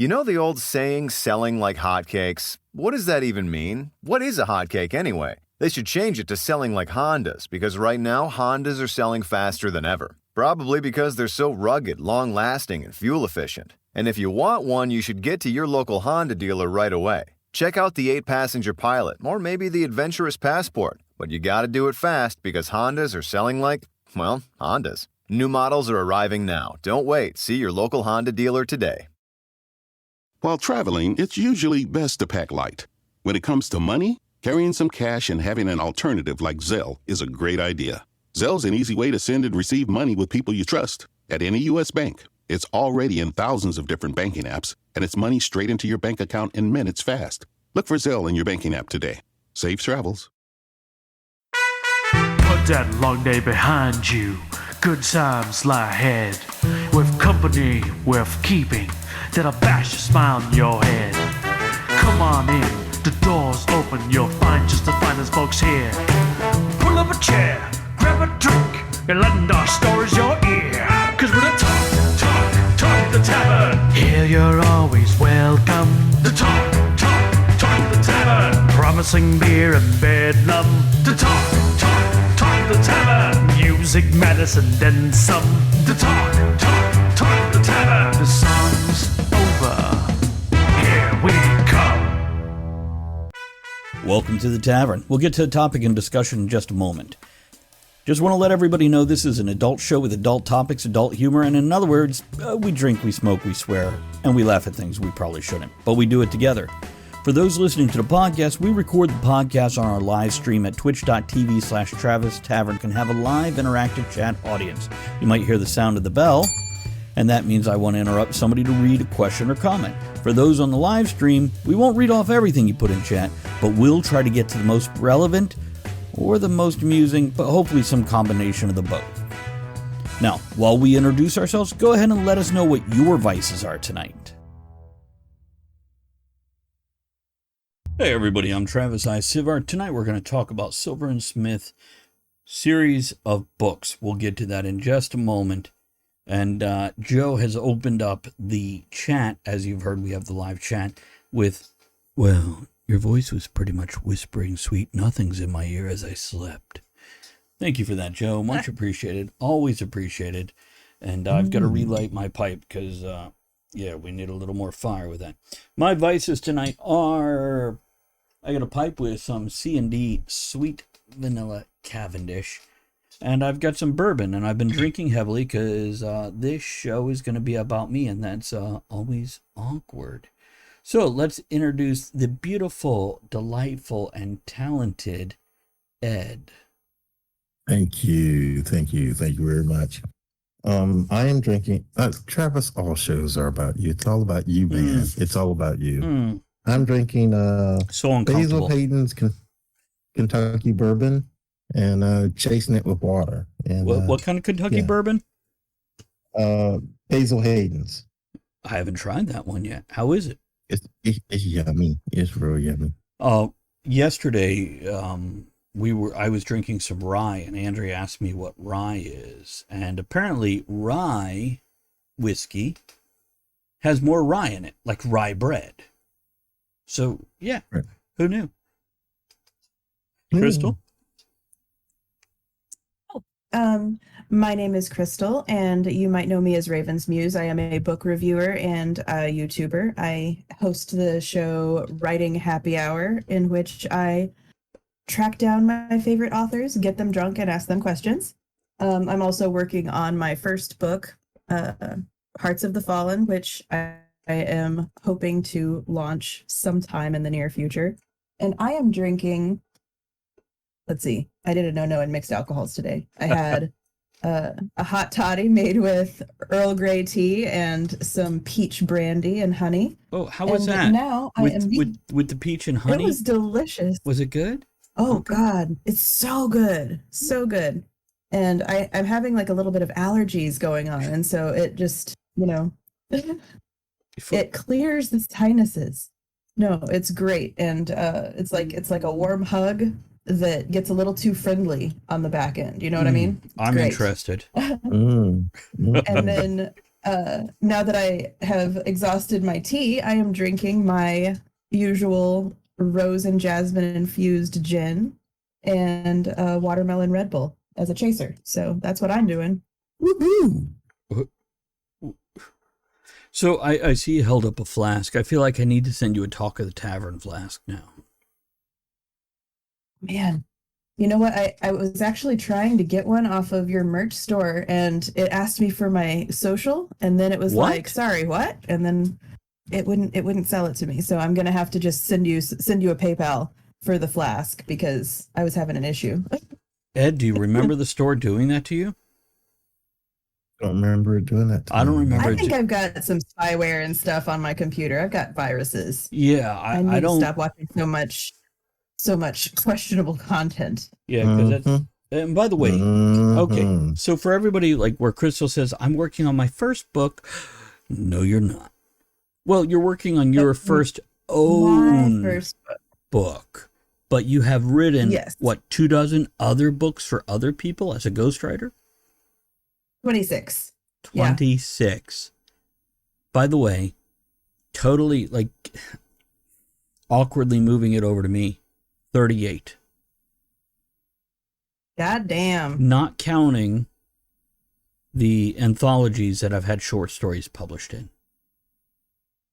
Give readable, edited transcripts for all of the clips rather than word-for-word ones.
You know the old saying, selling like hotcakes? What does that even mean? What is a hotcake anyway? They should change it to selling like Hondas, because right now Hondas are selling faster than ever. Probably because they're so rugged, long-lasting, and fuel-efficient. And if you want one, you should get to your local Honda dealer right away. Check out the 8-passenger Pilot, or maybe the adventurous Passport. But you gotta do it fast, because Hondas are selling like, well, Hondas. New models are arriving now. Don't wait. See your local Honda dealer today. While traveling, it's usually best to pack light. When it comes to money, carrying some cash and having an alternative like Zelle is a great idea. Zelle's an easy way to send and receive money with people you trust. At any U.S. bank, it's already in thousands of different banking apps, and it's money straight into your bank account in minutes fast. Look for Zelle in your banking app today. Safe travels. Put that long day behind you. Good times lie ahead. With company worth keeping, that'll bash a smile on your head. Come on in, the door's open, you'll find just the finest folks here. Pull up a chair, grab a drink, and lend our stories your ear. Cause we're the talk the tavern. Here you're always welcome. The talk the tavern. Promising beer and bedlam. The talk the tavern. Music, medicine, then some. The talk the tavern. The song's over. Here we come. Welcome to the Tavern. We'll get to the topic and discussion in just a moment. Just want to let everybody know this is an adult show with adult topics, adult humor, and in other words, we drink, we smoke, we swear, and we laugh at things we probably shouldn't, but we do it together. For those listening to the podcast, we record the podcast on our live stream at twitch.tv/Travis Tavern. Can have a live interactive chat audience. You might hear the sound of the bell, and that means I want to interrupt somebody to read a question or comment. For those on the live stream, we won't read off everything you put in chat, but we'll try to get to the most relevant or the most amusing, but hopefully some combination of the both. Now, while we introduce ourselves, go ahead and let us know what your vices are tonight. Hey everybody, I'm Travis I. Sivart. Tonight we're going to talk about Silver & Smith series of books. We'll get to that in just a moment. And Joe has opened up the chat. As you've heard, we have the live chat with, well, your voice was pretty much whispering sweet nothings in my ear as I slept. Thank you for that, Joe. Much appreciated. Always appreciated. And I've got to relight my pipe because, yeah, we need a little more fire with that. My vices tonight are, I got a pipe with some C&D sweet vanilla Cavendish. And I've got some bourbon, and I've been drinking heavily because this show is going to be about me, and that's always awkward. So let's introduce the beautiful, delightful, and talented Ed. Thank you very much. I am drinking. Travis, all shows are about you. It's all about you, man. It's all about you. I'm drinking so Basil Hayden's Kentucky bourbon and chasing it with water. And what kind of Kentucky bourbon? Basil Hayden's. I haven't tried that one yet. How is it? It's yummy. It's real yummy. Yesterday, I was drinking some rye, and Andrea asked me what rye is, and apparently rye whiskey has more rye in it, like rye bread. So yeah, right. Who knew? Crystal? My name is Crystal, and you might know me as Raven's Muse. I am a book reviewer and a YouTuber. I host the show Writing Happy Hour, in which I track down my favorite authors, get them drunk, and ask them questions. I'm also working on my first book, Hearts of the Fallen, which I am hoping to launch sometime in the near future. And I am drinking, let's see, I did a no and mixed alcohols today. I had a hot toddy made with Earl Grey tea and some peach brandy and honey. Oh, how was that? Now with the peach and honey? It was delicious. Was it good? Oh, God. It's so good. So good. And I'm having like a little bit of allergies going on. And so it just, it clears the sinuses. No, it's great. And it's like a warm hug that gets a little too friendly on the back end. You know what I mean? I'm interested. And then now that I have exhausted my tea, I am drinking my usual rose and jasmine infused gin and watermelon Red Bull as a chaser. So that's what I'm doing. Woohoo! So I see you held up a flask. I feel like I need to send you a Talk of the Tavern flask now. Man, you know what? I was actually trying to get one off of your merch store, and it asked me for my social, and then it was What? like, sorry, what? And then it wouldn't sell it to me. So I'm gonna have to just send you a PayPal for the flask because I was having an issue. Ed, do you remember the store doing that to you? Don't remember doing that. I don't remember. I think I've got some spyware and stuff on my computer. I've got viruses. Yeah, I need I don't to stop watching so much questionable content. Yeah, because that's. And by the way, okay, Mhm. so for everybody, like where Crystal says, I'm working on my first book. No, you're not. Well, you're working on your first own My first book. book, but you have written, Yes. what, 24 other books for other people as a ghostwriter? 26. Yeah. 26. By the way, totally like awkwardly moving it over to me, 38. God damn. Not counting the anthologies that I've had short stories published in.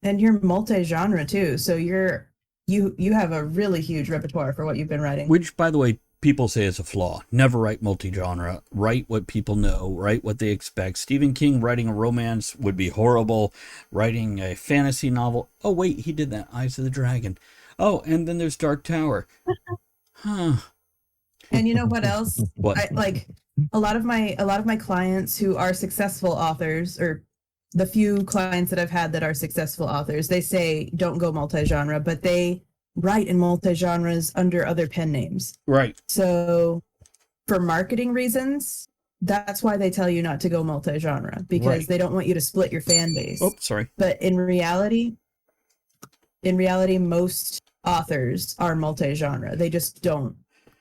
And you're multi-genre too. So you have a really huge repertoire for what you've been writing. Which, by the way, people say is a flaw. Never write multi-genre. Write what people know. Write what they expect. Stephen King writing a romance would be horrible. Writing a fantasy novel. Oh, wait, he did that. Eyes of the Dragon. Oh, and then there's Dark Tower. Huh. And you know what else? What? A lot of my clients who are successful authors, or the few clients that I've had that are successful authors, they say don't go multi-genre, but they write in multi-genres under other pen names. Right. So for marketing reasons, that's why they tell you not to go multi-genre, because Right. they don't want you to split your fan base. Oh, sorry. But in reality, most authors are multi-genre. They just don't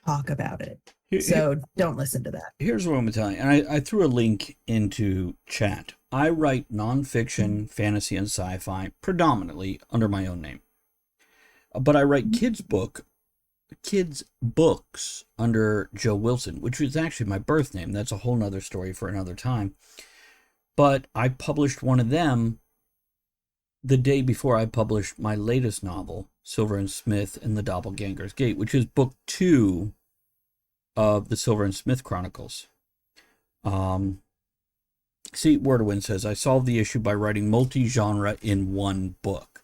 talk about it. So don't listen to that. Here's what I'm going to tell you. And I threw a link into chat. I write nonfiction, fantasy, and sci-fi predominantly under my own name. But I write kids books under Joe Wilson, which was actually my birth name. That's a whole nother story for another time. But I published one of them the day before I published my latest novel, Silver and Smith and the Doppelganger's Gate, which is book 2 of the Silver and Smith Chronicles. See, Wordowin says, I solved the issue by writing multi-genre in one book.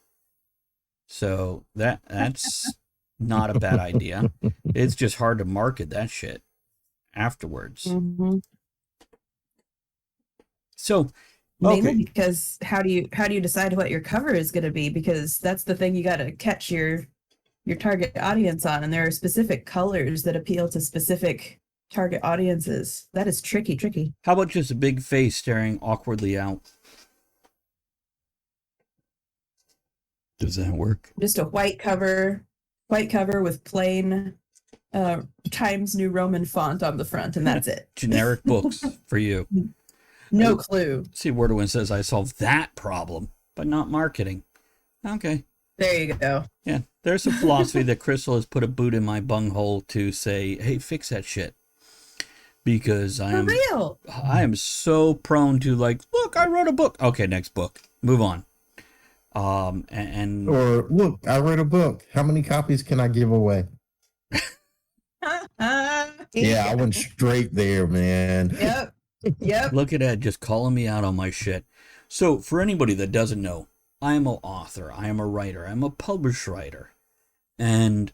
So that's not a bad idea. It's just hard to market that shit afterwards. Mm-hmm. So mainly because how do you decide what your cover is going to be? Because that's the thing you got to catch your target audience on, and there are specific colors that appeal to specific target audiences. That is tricky. How about just a big face staring awkwardly out? Does that work? Just a white cover with plain Times New Roman font on the front, and that's it. Generic books for you. No clue. See, Wordowin says, I solved that problem, but not marketing. Okay. There you go. Yeah, there's a philosophy that Crystal has put a boot in my bunghole to say, hey, fix that shit. Because I am so prone to like, look, I wrote a book. Okay, next book. Move on. Or look, I wrote a book. How many copies can I give away? Yeah, I went straight there, man. Yep. Look at Ed just calling me out on my shit. So for anybody that doesn't know, I am an author. I am a writer. I'm a published writer. And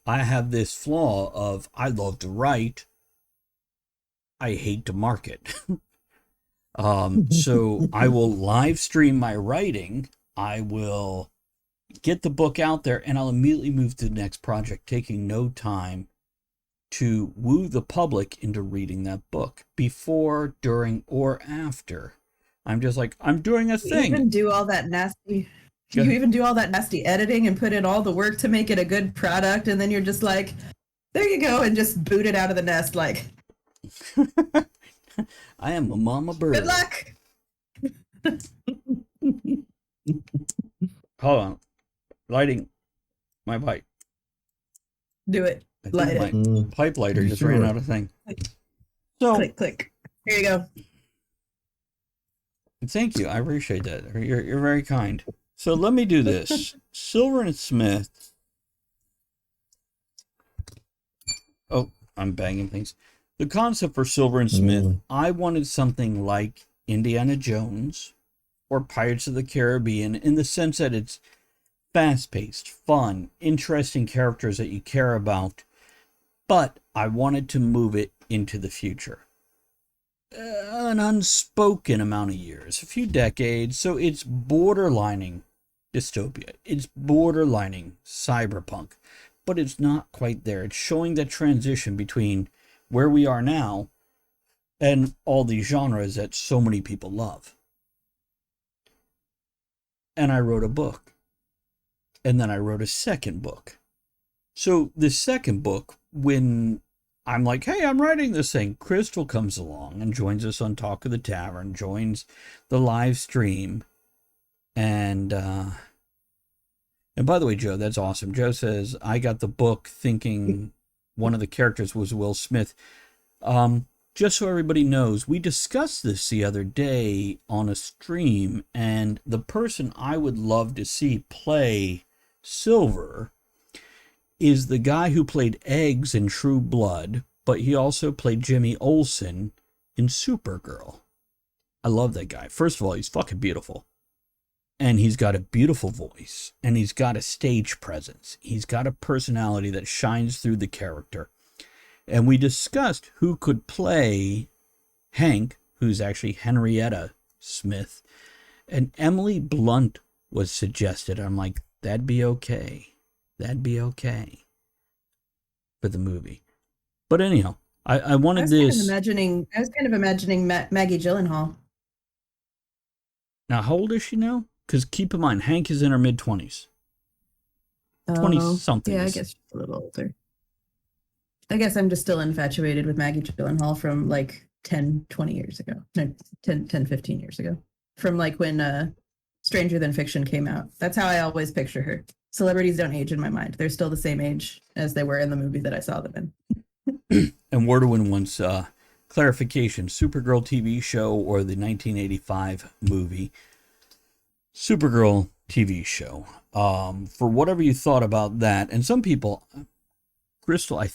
I have this flaw of I love to write. I hate to market. So I will live stream my writing. I will get the book out there, and I'll immediately move to the next project, taking no time to woo the public into reading that book before, during, or after. I'm just like, I'm doing a thing. You even do all that nasty editing and put in all the work to make it a good product, and then you're just like, there you go, and just boot it out of the nest like, I am a mama bird. good luck. Hold on. Lighting my pipe. Do it. I Light think it. my pipe lighter You just ran sure? out of thing. So, Click, click. Here you go. thank you. I appreciate that. You're very kind. So let me do this. Silver and Smith. Oh, I'm banging things. The concept for Silver and Smith, I wanted something like Indiana Jones or Pirates of the Caribbean in the sense that it's fast-paced, fun, interesting characters that you care about, but I wanted to move it into the future. An unspoken amount of years, a few decades, so it's borderlining dystopia. It's borderlining cyberpunk, but it's not quite there. It's showing that transition between where we are now and all these genres that so many people love. And I wrote a book. And then I wrote a second book. So the second book, when I'm like, hey, I'm writing this thing, Crystal comes along and joins us on Talk of the Tavern, joins the live stream. And by the way, Joe, that's awesome. Joe says, I got the book thinking one of the characters was Will Smith. Just so everybody knows, we discussed this the other day on a stream, and the person I would love to see play Silver is the guy who played Eggs in True Blood, but he also played Jimmy Olsen in Supergirl. I love that guy. First of all, he's fucking beautiful. And he's got a beautiful voice, and he's got a stage presence. He's got a personality that shines through the character. And we discussed who could play Hank, who's actually Henrietta Smith, and Emily Blunt was suggested. I'm like, that'd be okay. That'd be okay for the movie. But anyhow, I wanted this. I was kind of imagining Maggie Gyllenhaal. Now, how old is she now? Because keep in mind, Hank is in her mid-20s. 20-something. Yeah, I guess she's a little older. I guess I'm just still infatuated with Maggie Gyllenhaal from like 10, 20 years ago. No, 10, 15 years ago. From like when Stranger Than Fiction came out. That's how I always picture her. Celebrities don't age in my mind. They're still the same age as they were in the movie that I saw them in. And Wordwin wants clarification. Supergirl TV show or the 1985 movie? Supergirl TV show. For whatever you thought about that. And some people, Crystal, I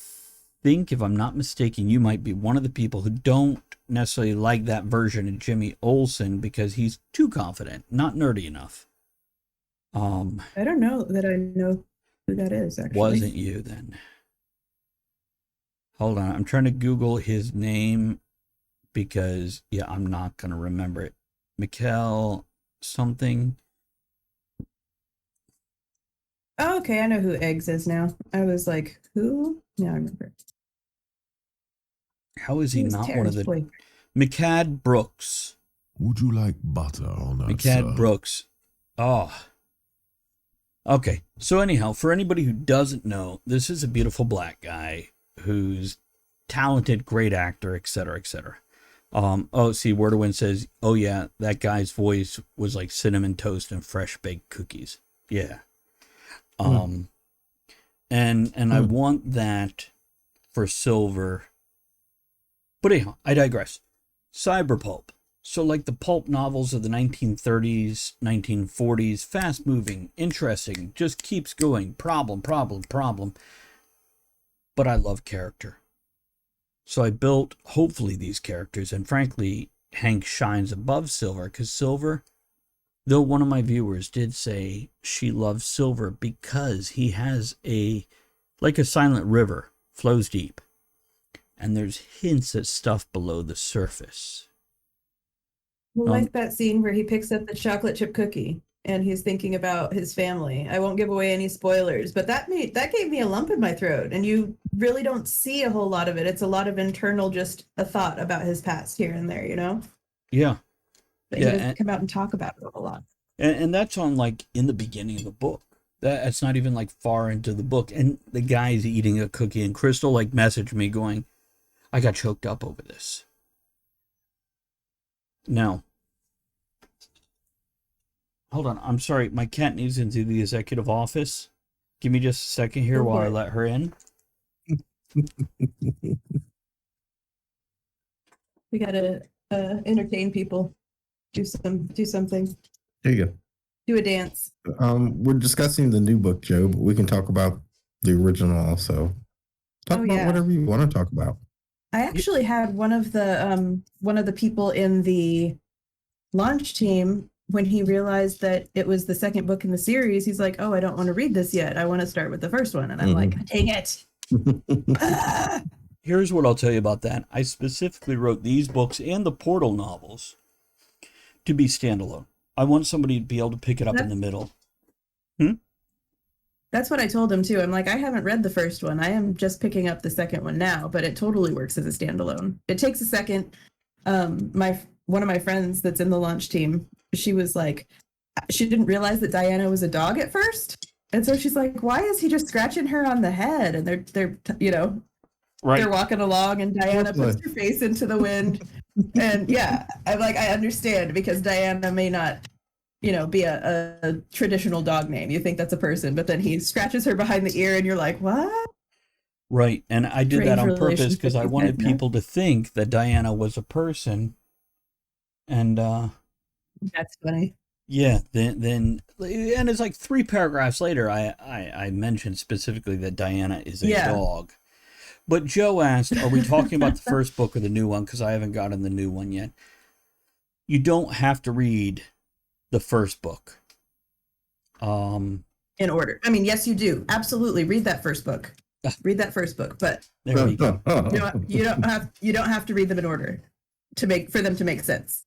think, if I'm not mistaken, you might be one of the people who don't necessarily like that version of Jimmy Olsen because he's too confident, not nerdy enough. I don't know that I know who that is, actually. Wasn't you then? Hold on, I'm trying to Google his name because, yeah, I'm not going to remember it. Mikkel something. Oh, okay, I know who Eggs is now. I was like, who? Yeah, I remember. How is he was not one Terrence of the... Boyd. McCad Brooks. Would you like butter on that, McCad sir? Brooks. Oh. Okay, so anyhow, for anybody who doesn't know, this is a beautiful black guy who's talented, great actor, etc., etc. See, Wordowin says, oh yeah, that guy's voice was like cinnamon toast and fresh baked cookies. Yeah. And I want that for Silver. But anyhow, I digress. Cyberpulp. So like the pulp novels of the 1930s, 1940s, fast moving, interesting, just keeps going, problem. But I love character. So I built, hopefully, these characters, and frankly, Hank shines above Silver, because Silver, though one of my viewers did say she loves Silver because he has like a silent river, flows deep, and there's hints at stuff below the surface. I like that scene where he picks up the chocolate chip cookie and he's thinking about his family. I won't give away any spoilers, but that gave me a lump in my throat, and you really don't see a whole lot of it. It's a lot of internal, just a thought about his past here and there, you know? Yeah. But he doesn't come out and talk about it a whole lot. And that's on like in the beginning of the book. That's not even like far into the book. And the guy's eating a cookie, and Crystal like messaged me going, I got choked up over this. Now, Hold on. I'm sorry. My cat needs into the executive office. Give me just a second here Go while for I it. let her in. We gotta entertain people. Do something. There you Do a dance. go. We're discussing the new book, Joe, but we can talk about the original also. Talk Oh, about yeah. whatever you want to talk about. I actually had one of the people in the launch team, when he realized that it was the second book in the series, he's like, "Oh, I don't want to read this yet. I want to start with the first one." And I'm like, "Dang it!" Ah! Here's what I'll tell you about that. I specifically wrote these books and the Portal novels to be standalone. I want somebody to be able to pick it up in the middle. That's what I told him too. I'm like, I haven't read the first one. I am just picking up the second one now, but it totally works as a standalone. It takes a second. One of my friends that's in the launch team, she was like, she didn't realize that Diana was a dog at first, and so she's like, "Why is he just scratching her on the head?" And they're Right. they're walking along, and Diana puts her face into the wind, and yeah, I'm like, I understand, because Diana may not, be a traditional dog name. You think that's a person, but then he scratches her behind the ear, and you're like, what? Right. And I did that on Strange purpose because I relationship wanted you've had. people to think that Diana was a person. And That's funny. yeah, then and it's like 3 paragraphs later I mentioned specifically that Diana is a dog. But Joe asked, are we talking about the first book or the new one? Because I haven't gotten the new one yet. You don't have to read the first book. In order. I mean, yes, you do. Absolutely. Read that first book. Read that first book. But There we go. you don't have to read them in order for them to make sense.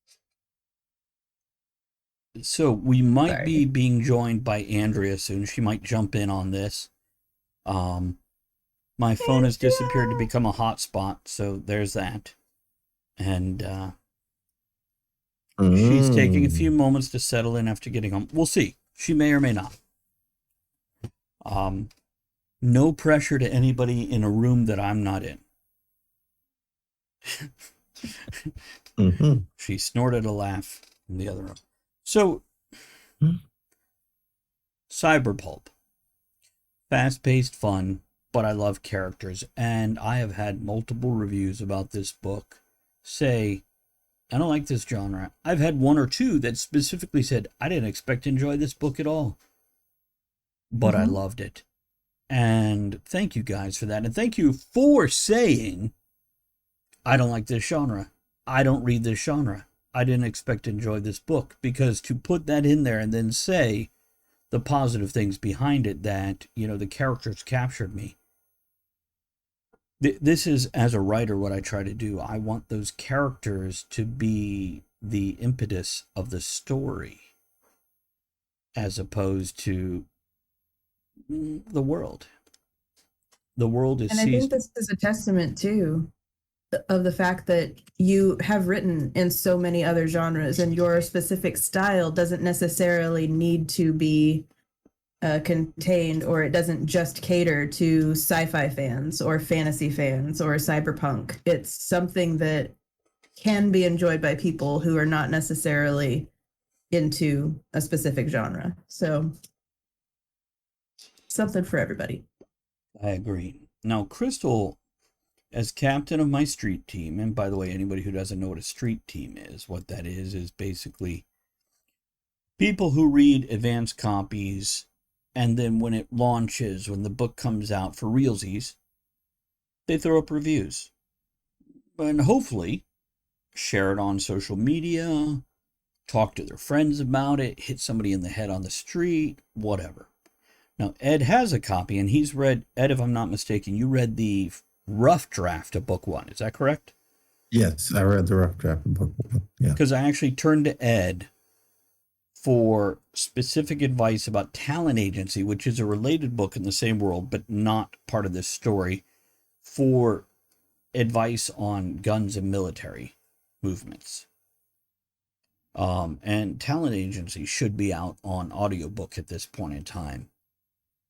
So we might be being joined by Andrea soon. She might jump in on this. My phone has disappeared to become a hotspot, so there's that. And she's taking a few moments to settle in after getting home. We'll see. She may or may not. No pressure to anybody in a room that I'm not in. She snorted a laugh in the other room. So, Cyberpulp. Fast-paced fun, but I love characters. And I have had multiple reviews about this book say, I don't like this genre. I've had 1 or 2 that specifically said, I didn't expect to enjoy this book at all. But I loved it. And thank you guys for that. And thank you for saying, I don't like this genre. I don't read this genre. I didn't expect to enjoy this book. Because to put that in there and then say the positive things behind it, that, the characters captured me. This is, as a writer, what I try to do. I want those characters to be the impetus of the story, as opposed to the world. The world is And I think this is a testament too of the fact that you have written in so many other genres, and your specific style doesn't necessarily need to be contained, or it doesn't just cater to sci-fi fans or fantasy fans or cyberpunk. It's something that can be enjoyed by people who are not necessarily into a specific genre. So something for everybody. I agree. Now, Crystal, as captain of my street team, and by the way, anybody who doesn't know what a street team is, what that is basically people who read advanced copies, and then when it launches, when the book comes out for realsies, they throw up reviews. And hopefully share it on social media, talk to their friends about it, hit somebody in the head on the street, whatever. Now, Ed has a copy, and he's read, Ed, if I'm not mistaken, you read the rough draft of book 1. Is that correct? Yes, I read the rough draft of book 1. Yeah. Because I actually turned to Ed for specific advice about Talent Agency, which is a related book in the same world, but not part of this story, for advice on guns and military movements. And Talent Agency should be out on audiobook at this point in time.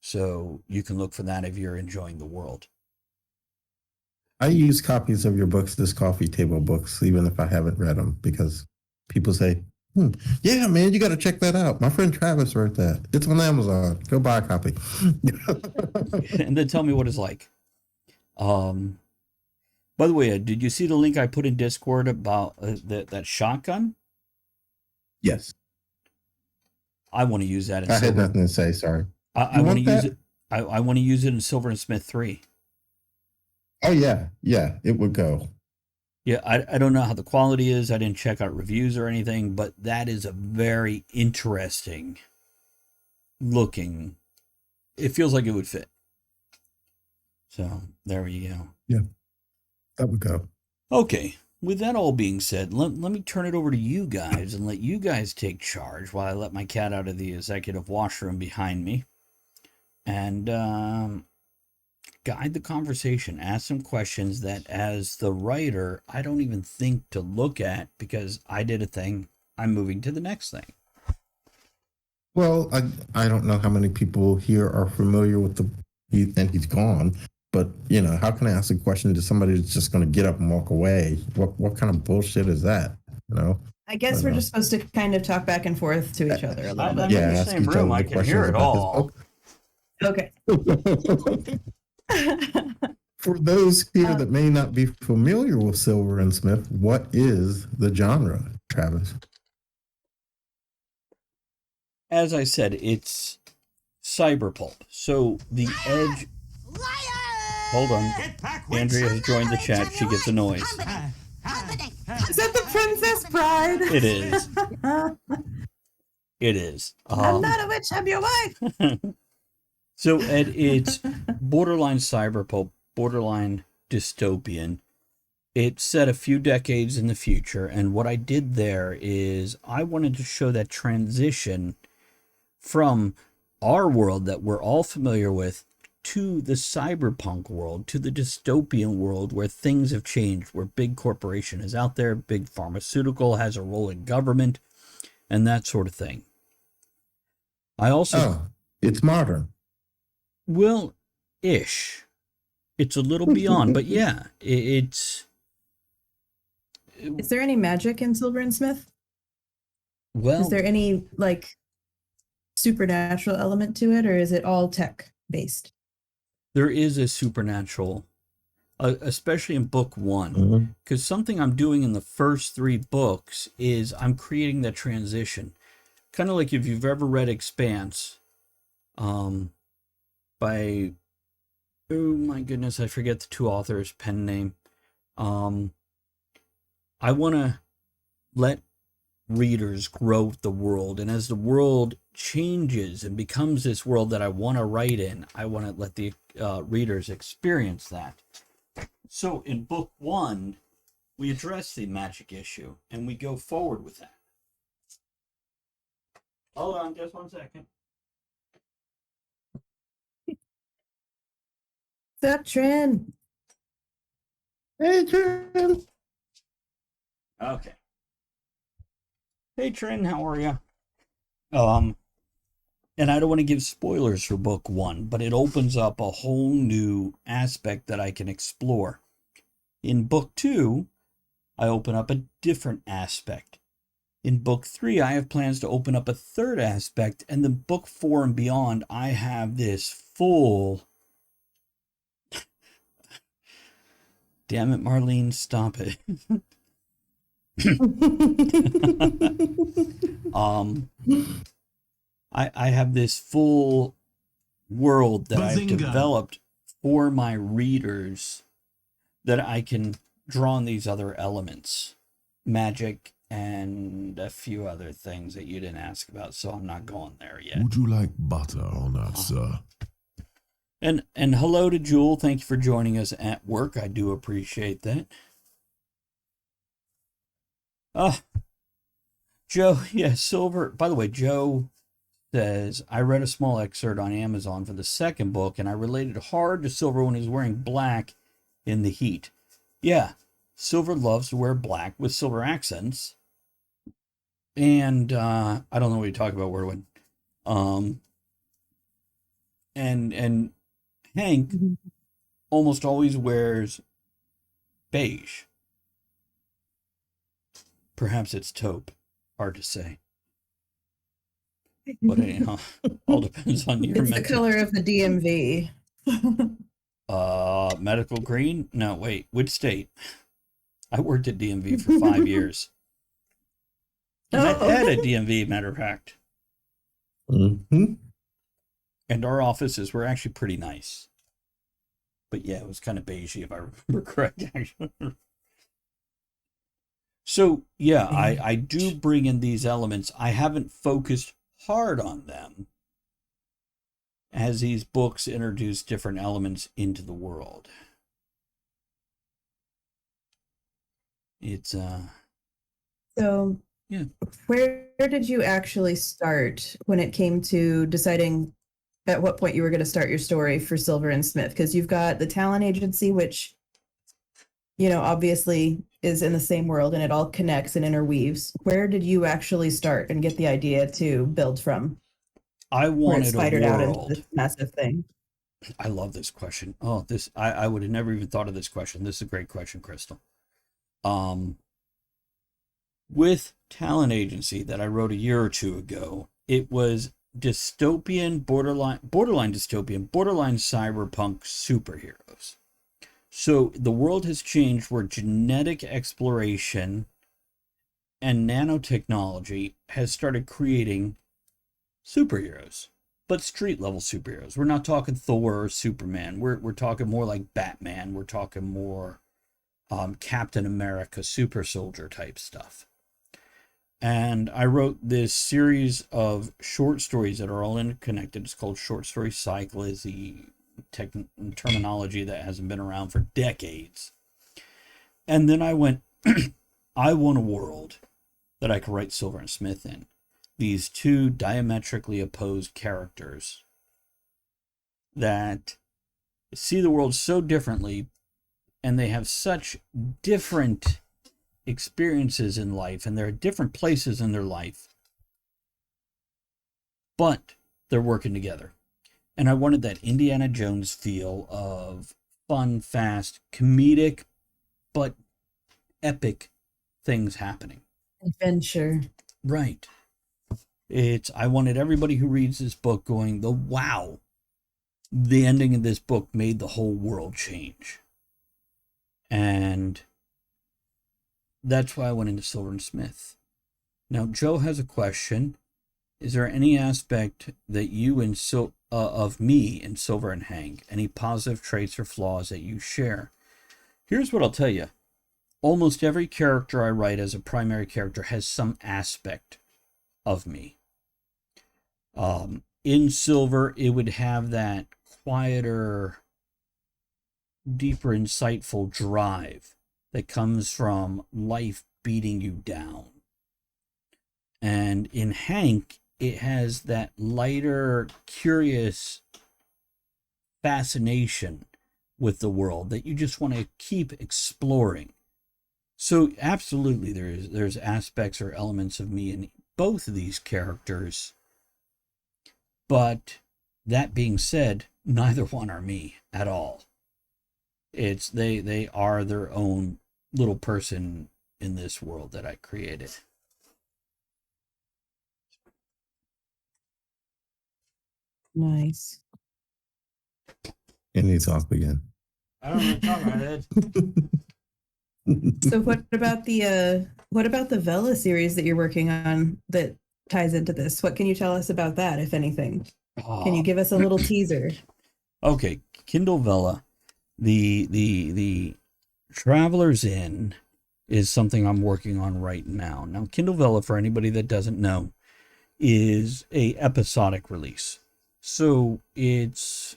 So you can look for that if you're enjoying the world. I use copies of your books as coffee table books, even if I haven't read them, because people say, Yeah, man, you got to check that out. My friend Travis wrote that. It's on Amazon. Go buy a copy. And then tell me what it's like. By the way, did you see the link I put in Discord about that shotgun? Yes. I want to use that in I had Silver. nothing to say. Sorry. I want to use it. I want to use it in Silver and Smith 3. Oh, yeah. Yeah, it would go. Yeah, I don't know how the quality is. I didn't check out reviews or anything, but that is a very interesting looking. It feels like it would fit. So there you go. Yeah, that would go. Okay, with that all being said, let me turn it over to you guys and let you guys take charge while I let my cat out of the executive washroom behind me. And guide the conversation, ask some questions that as the writer, I don't even think to look at because I did a thing. I'm moving to the next thing. Well, I don't know how many people here are familiar with and he's gone, but how can I ask a question to somebody that's just going to get up and walk away? What kind of bullshit is that? I guess we're just supposed to kind of talk back and forth to each other a little bit. I'm in the same room. I can hear it all. Okay. For those here that may not be familiar with Silver and Smith, what is the genre, Travis? As I said, it's cyberpulp. So the edge. Hold on. Andrea has joined the chat. She gets a noise. Is that the Princess Bride? It is. It is. I'm not a witch. I'm your wife. So, Ed, it's borderline cyberpulp, borderline dystopian. It's set a few decades in the future, and what I did there is I wanted to show that transition from our world that we're all familiar with to the cyberpunk world, to the dystopian world where things have changed, where big corporation is out there, big pharmaceutical has a role in government, and that sort of thing. I also... it's modern. Well, ish. It's a little beyond, but yeah, it's... Is there any magic in Silver and Smith? Well... Is there any, supernatural element to it, or is it all tech-based? There is a supernatural, especially in book 1, because something I'm doing in the first 3 books is I'm creating that transition. Kind of like if you've ever read Expanse, by, oh my goodness, I forget the 2 authors' pen name. I want to let readers grow with the world, and as the world changes and becomes this world that I want to write in, I want to let the readers experience that. So in book 1, we address the magic issue, and we go forward with that. Hold on, just 1 second. What's up, Trin? Hey, Trin. Okay. Hey, Trin, how are you? And I don't want to give spoilers for book 1, but it opens up a whole new aspect that I can explore. In book 2, I open up a different aspect. In book 3, I have plans to open up a third aspect, and then book 4 and beyond, I have this full... Damn it, Marlene, stop it. I have this full world that I've developed for my readers that I can draw on these other elements, magic and a few other things that you didn't ask about, so I'm not going there yet. Would you like butter on that, sir? And hello to Jewel. Thank you for joining us at work. I do appreciate that. Joe, yeah, Silver. By the way, Joe says, I read a small excerpt on Amazon for the second book, and I related hard to Silver when he's wearing black in the heat. Yeah, Silver loves to wear black with silver accents. And I don't know what you're talking about, Werwin. And Hank almost always wears beige. Perhaps it's taupe. Hard to say. But anyhow, all depends on your It's the color of the DMV. Medical green? No, wait, which state? I worked at DMV for 5 years. Met Ed at DMV, matter of fact. Mm-hmm. And our offices were actually pretty nice. But yeah, it was kind of beigey, if I remember correct, actually. So, yeah, I do bring in these elements. I haven't focused hard on them as these books introduce different elements into the world. It's, So, yeah. where did you actually start when it came to deciding at what point you were going to start your story for Silver and Smith? Because you've got the talent agency, which, you know, obviously is in the same world and it all connects and interweaves. Where did you actually start and get the idea to build from? I Where it wanted a spidered out into world. this massive thing. I love this question. Oh, I would have never even thought of this question. This is a great question, Crystal. With Talent Agency that I wrote a year or two ago, it was dystopian, borderline dystopian, borderline cyberpunk superheroes. So the world has changed where genetic exploration and nanotechnology has started creating superheroes, but street level superheroes. We're not talking Thor or Superman. We're talking more like Batman. We're talking more Captain America, super soldier type stuff. And I wrote this series of short stories that are all interconnected. It's called Short Story Cycle, is the terminology that hasn't been around for decades. And then I went, I want a world that I could write Silver and Smith in. These two diametrically opposed characters that see the world so differently, and they have such different experiences in life, and they're at different places in their life, but they're working together. And I wanted that Indiana Jones feel of fun, fast, comedic, but epic things happening. Adventure. Right. I wanted everybody who reads this book going, wow, the ending of this book made the whole world change. And that's why I went into Silver and Smith. Now, Joe has a question. Is there any aspect that you and of me in Silver and Hank, any positive traits or flaws that you share? Here's what I'll tell you. Almost every character I write as a primary character has some aspect of me. In Silver, it would have that quieter, deeper, insightful drive that comes from life beating you down. And in Hank, it has that lighter, curious fascination with the world that you just want to keep exploring. So absolutely, there's aspects or elements of me in both of these characters. But that being said, neither one are me at all. It's they are their own little person in this world that I created. Nice. And he's off again. I don't know what you're talking about, Ed. So what about the Vela series that you're working on that ties into this? What can you tell us about that, if anything? Can you give us a little teaser? Okay, Kindle Vela, the Traveler's Inn is something I'm working on right now. Now, Kindle Vela, for anybody that doesn't know, is a episodic release. So it's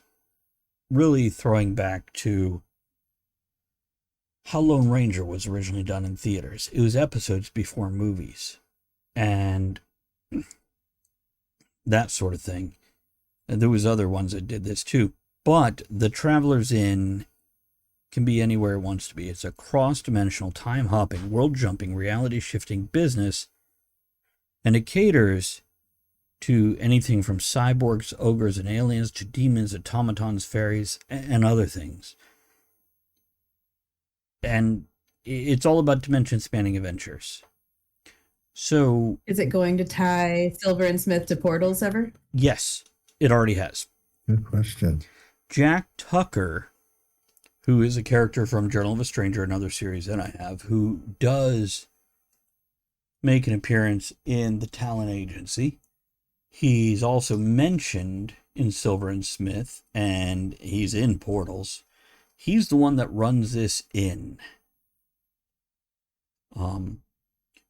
really throwing back to how Lone Ranger was originally done in theaters. It was episodes before movies and that sort of thing. And there was other ones that did this too. But the Traveler's Inn can be anywhere it wants to be. It's a cross-dimensional, time-hopping, world-jumping, reality-shifting business, and it caters to anything from cyborgs, ogres, and aliens to demons, automatons, fairies, and other things. And it's all about dimension-spanning adventures. So, Is it going to tie Silver and Smith to Portals ever? yes, it already has. Good question. Jack Tucker, who is a character from Journal of a Stranger, another series that I have, who does make an appearance in the talent agency. He's also mentioned in Silver and Smith, and he's in Portals. He's the one that runs this in.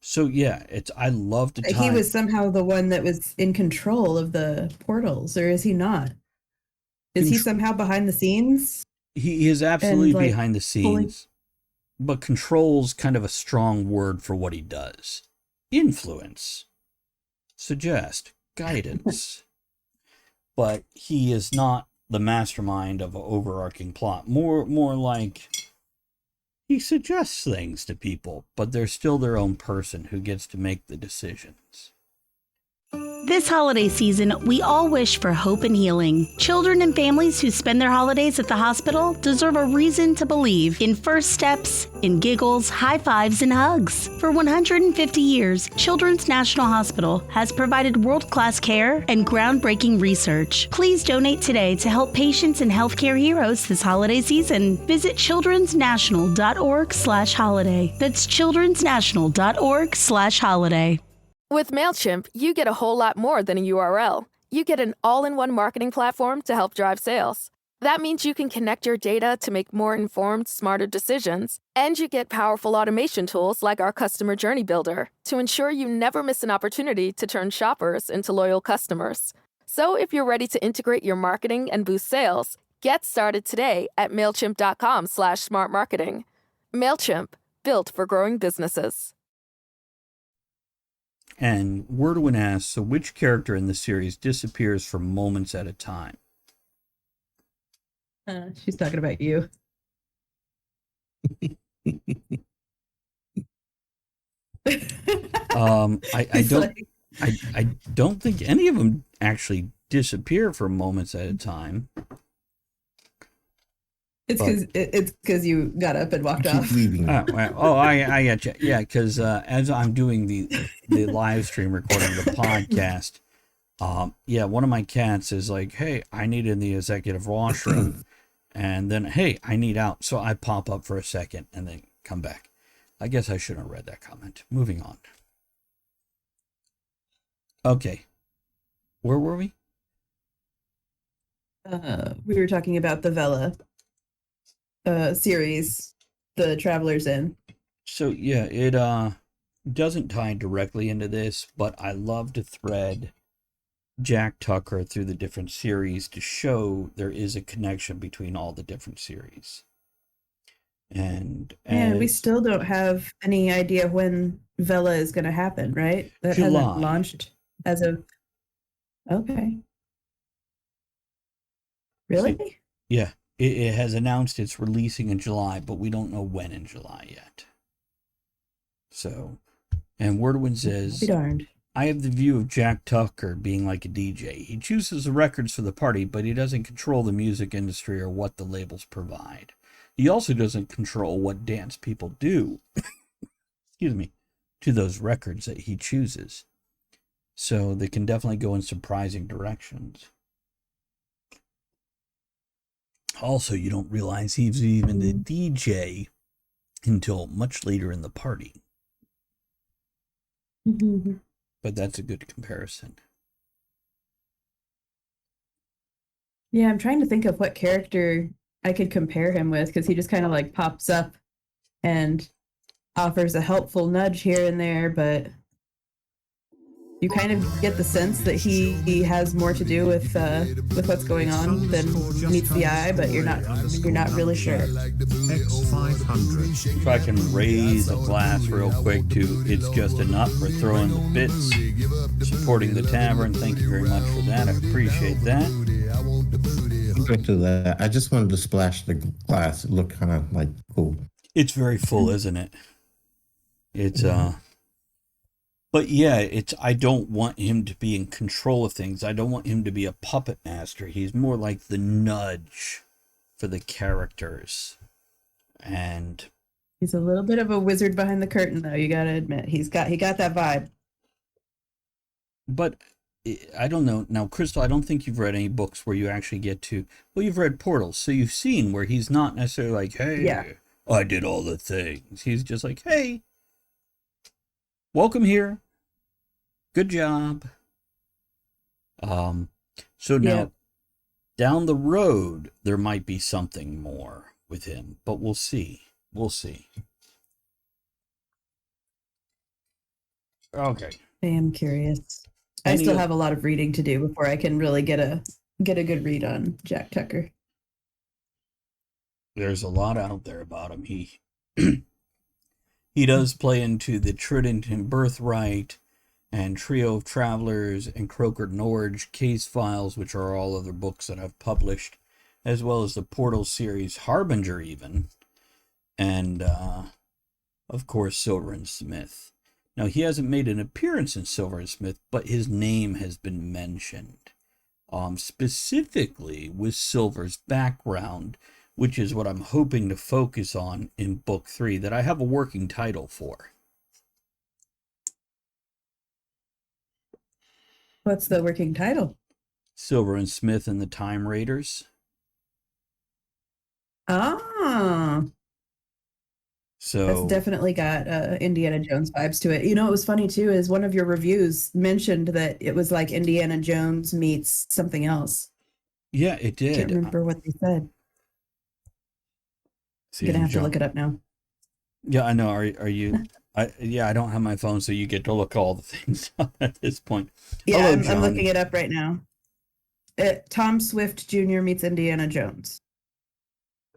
So yeah, I love to tie. He was somehow the one that was in control of the portals, or is he not? Is he somehow behind the scenes? He is absolutely like, behind the scenes, but control's kind of a strong word for what he does. Influence, suggest, guidance. But he is not the mastermind of an overarching plot. More like he suggests things to people, but they're still their own person who gets to make the decisions. This holiday season, we all wish for hope and healing. Children and families who spend their holidays at the hospital deserve a reason to believe in first steps, in giggles, high fives, and hugs. For 150 years, Children's National Hospital has provided world-class care and groundbreaking research. Please donate today to help patients and healthcare heroes this holiday season. Visit childrensnational.org/holiday. That's childrensnational.org/holiday. With MailChimp, you get a whole lot more than a URL. You get an all-in-one marketing platform to help drive sales. That means you can connect your data to make more informed, smarter decisions. And you get powerful automation tools like our Customer Journey Builder to ensure you never miss an opportunity to turn shoppers into loyal customers. So if you're ready to integrate your marketing and boost sales, get started today at MailChimp.com/smartmarketing. MailChimp, built for growing businesses. And Wordwin asks, so which character in the series disappears for moments at a time? She's talking about you. I don't think any of them actually disappear for moments at a time. It's because you got up and walked off. Leaving. I got you. Yeah, because as I'm doing the live stream recording of the podcast, one of my cats is like, "Hey, I need in the executive washroom," and then, "Hey, I need out." So I pop up for a second and then come back. I guess I shouldn't have read that comment. Moving on. Okay, where were we? We were talking about the Vela series, the Travelers in. So yeah, it doesn't tie directly into this, but I love to thread Jack Tucker through the different series to show there is a connection between all the different series. And we still don't have any idea when Vela is going to happen, right? That July. hasn't launched as of. Okay. Really? Yeah. It has announced it's releasing in July, but we don't know when in July yet. So, and Wordwin says, Be darned. I have the view of Jack Tucker being like a DJ. He chooses the records for the party, but he doesn't control the music industry or what the labels provide. He also doesn't control what dance people do, excuse me, to those records that he chooses. So they can definitely go in surprising directions. Also, you don't realize he's even the DJ until much later in the party. Mm-hmm. But that's a good comparison. Yeah, I'm trying to think of what character I could compare him with, because he just kind of like pops up and offers a helpful nudge here and there, but you kind of get the sense that he has more to do with what's going on than meets the eye, but you're not really sure. X500. If I can raise a glass real quick to It's Just Enough for throwing the bits, supporting the tavern. Thank you very much for that. I appreciate that. Back to that. I just wanted to splash the glass. It looked kind of like cool. It's very full, isn't it? It's But yeah, I don't want him to be in control of things. I don't want him to be a puppet master. He's more like the nudge for the characters. And He's a little bit of a wizard behind the curtain, though. You got to admit, he got that vibe. But I don't know. Now, Crystal, I don't think you've read any books where you actually get to, well, you've read Portals, so you've seen where he's not necessarily like, hey, Yeah. I did all the things. He's just like, hey, welcome here. Good job. So now, down the road, there might be something more with him, but we'll see. We'll see. Okay. I am curious. I still have a lot of reading to do before I can really get a good read on Jack Tucker. There's a lot out there about him. He does play into the Trident Birthright and Trio of Travelers and Croker Norge case files, which are all other books that I've published, as well as the Portal series Harbinger even, and of course Silver and Smith. Now, he hasn't made an appearance in Silver and Smith, but his name has been mentioned, specifically with Silver's background, which is what I'm hoping to focus on in Book 3, that I have a working title for. What's the working title? Silver and Smith and the Time Raiders. Ah. So that's definitely got Indiana Jones vibes to it. You know, what was funny too is one of your reviews mentioned that it was like Indiana Jones meets something else. Yeah, it did. I can't remember what they said. I'm gonna have to look it up now. Yeah, I know. Are you? I don't have my phone, so you get to look all the things up at this point. Yeah, I'm looking it up right now. Tom Swift Jr. meets Indiana Jones.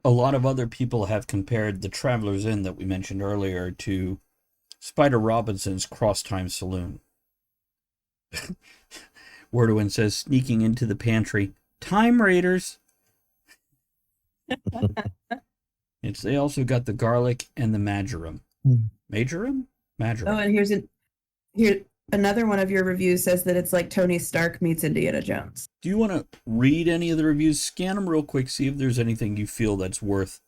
A lot of other people have compared the Traveler's Inn that we mentioned earlier to Spider Robinson's Cross Time Saloon. Wordowin says, sneaking into the pantry, Time Raiders. They also got the garlic and the marjoram. Marjoram? Marjoram. Oh, and here another one of your reviews says that it's like Tony Stark meets Indiana Jones. Do you want to read any of the reviews? Scan them real quick, see if there's anything you feel that's worth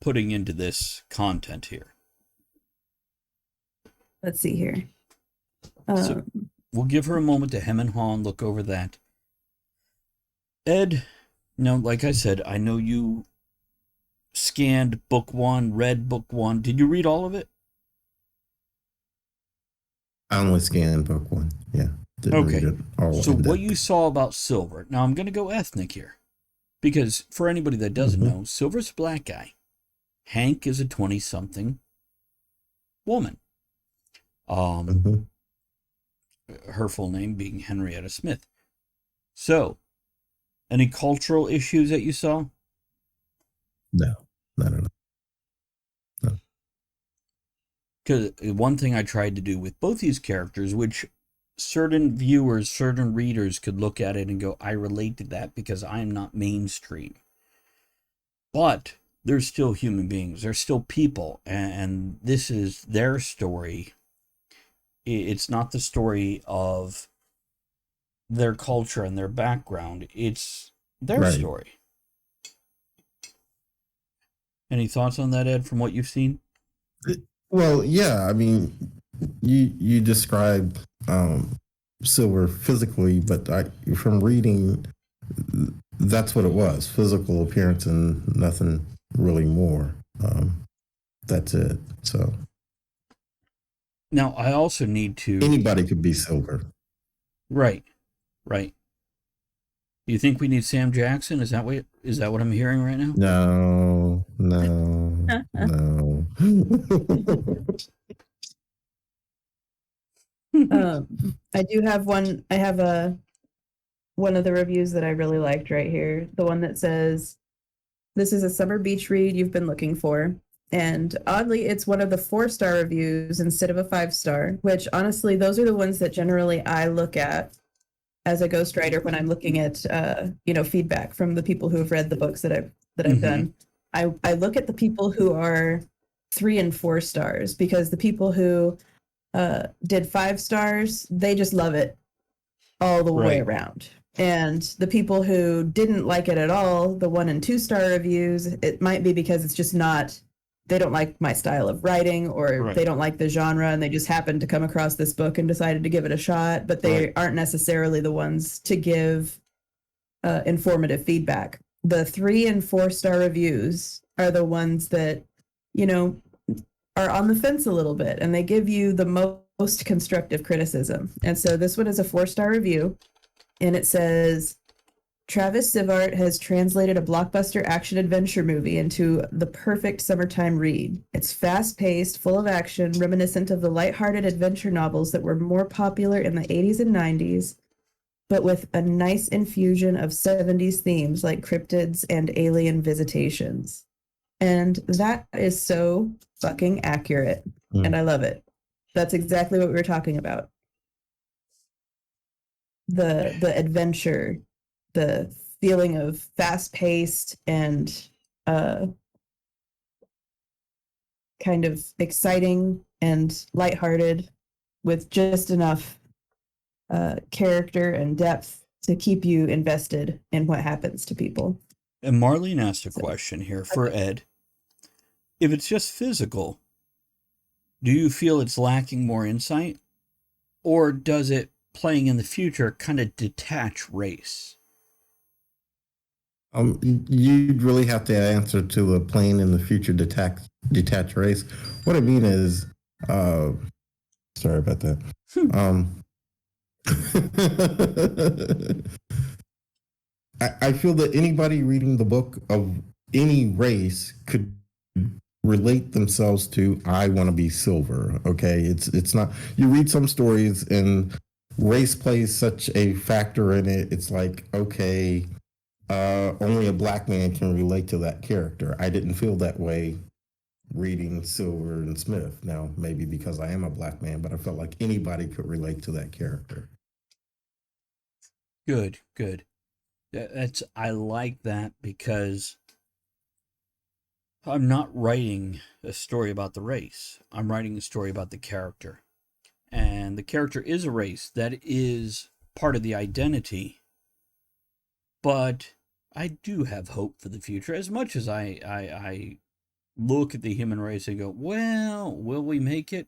putting into this content here. Let's see here. So we'll give her a moment to hem and haw and look over that. Ed, now, like I said, I know you scanned book 1, read book 1. Did you read all of it? I only scanned book 1. Yeah. Okay. So what you saw about Silver. Now I'm going to go ethnic here. Because for anybody that doesn't know, Silver's a black guy. Hank is a 20-something woman. Her full name being Henrietta Smith. So, any cultural issues that you saw? No. Because one thing I tried to do with both these characters, which certain viewers, certain readers could look at it and go, I relate to that because I'm not mainstream. But they're still human beings. They're still people. And this is their story. It's not the story of their culture and their background. It's their story. Any thoughts on that, Ed, from what you've seen? Well, yeah. I mean, you described Silver physically, but from reading, that's what it was: physical appearance and nothing really more. That's it. So now I also need to. Anybody could be Silver. Right. You think we need Sam Jackson? Is that what I'm hearing right now? No. I do have one. I have one of the reviews that I really liked right here. The one that says, "This is a summer beach read you've been looking for." And oddly, it's one of the 4-star reviews instead of a 5-star, which honestly, those are the ones that generally I look at as a ghostwriter when I'm looking at feedback from the people who have read the books that I've done. I look at the people who are 3 and 4 stars, because the people who did 5 stars, they just love it all the way around. And the people who didn't like it at all, the 1 and 2 star reviews, it might be because it's just not they don't like my style of writing, or Right. they don't like the genre, and they just happened to come across this book and decided to give it a shot, but they aren't necessarily the ones to give informative feedback. The 3 and 4 star reviews are the ones that, you know, are on the fence a little bit, and they give you the most constructive criticism. And so this one is a 4-star review, and it says, Travis Sivart has translated a blockbuster action-adventure movie into the perfect summertime read. It's fast-paced, full of action, reminiscent of the lighthearted adventure novels that were more popular in the 80s and 90s, but with a nice infusion of 70s themes like cryptids and alien visitations. And that is so fucking accurate, and I love it. That's exactly what we were talking about. The adventure, the feeling of fast-paced and kind of exciting and lighthearted, with just enough character and depth to keep you invested in what happens to people. And Marlene asked a question here for Ed. If it's just physical, do you feel it's lacking more insight? Or does it, playing in the future, kind of detach race? You'd really have to answer to the plane in the future detached race. What I mean is, sorry about that. I feel that anybody reading the book of any race could relate themselves to, I want to be silver. Okay, it's not, you read some stories and race plays such a factor in it. It's like, okay, only a black man can relate to that character. I didn't feel that way reading Silver and Smith. Now, maybe because I am a black man, but I felt like anybody could relate to that character. Good. I like that, because I'm not writing a story about the race. I'm writing a story about the character. And the character is a race. That is part of the identity. But I do have hope for the future. As much as I look at the human race and go, well, will we make it?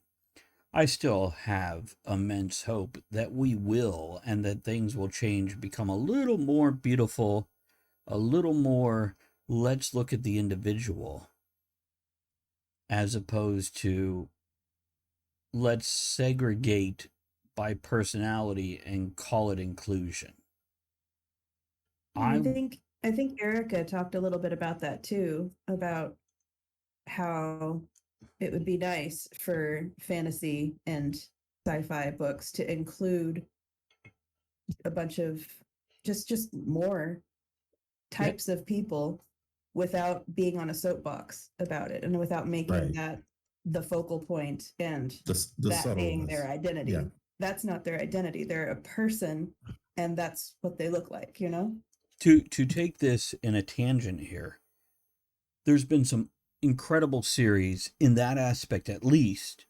I still have immense hope that we will, and that things will change, become a little more beautiful, a little more, let's look at the individual, as opposed to let's segregate by personality and call it inclusion. I think Erica talked a little bit about that too, about how it would be nice for fantasy and sci-fi books to include a bunch of just more types of people without being on a soapbox about it, and without making that the focal point and the that being their identity. Yeah. That's not their identity. They're a person, and that's what they look like, you know? To take this in a tangent here, there's been some incredible series in that aspect, at least,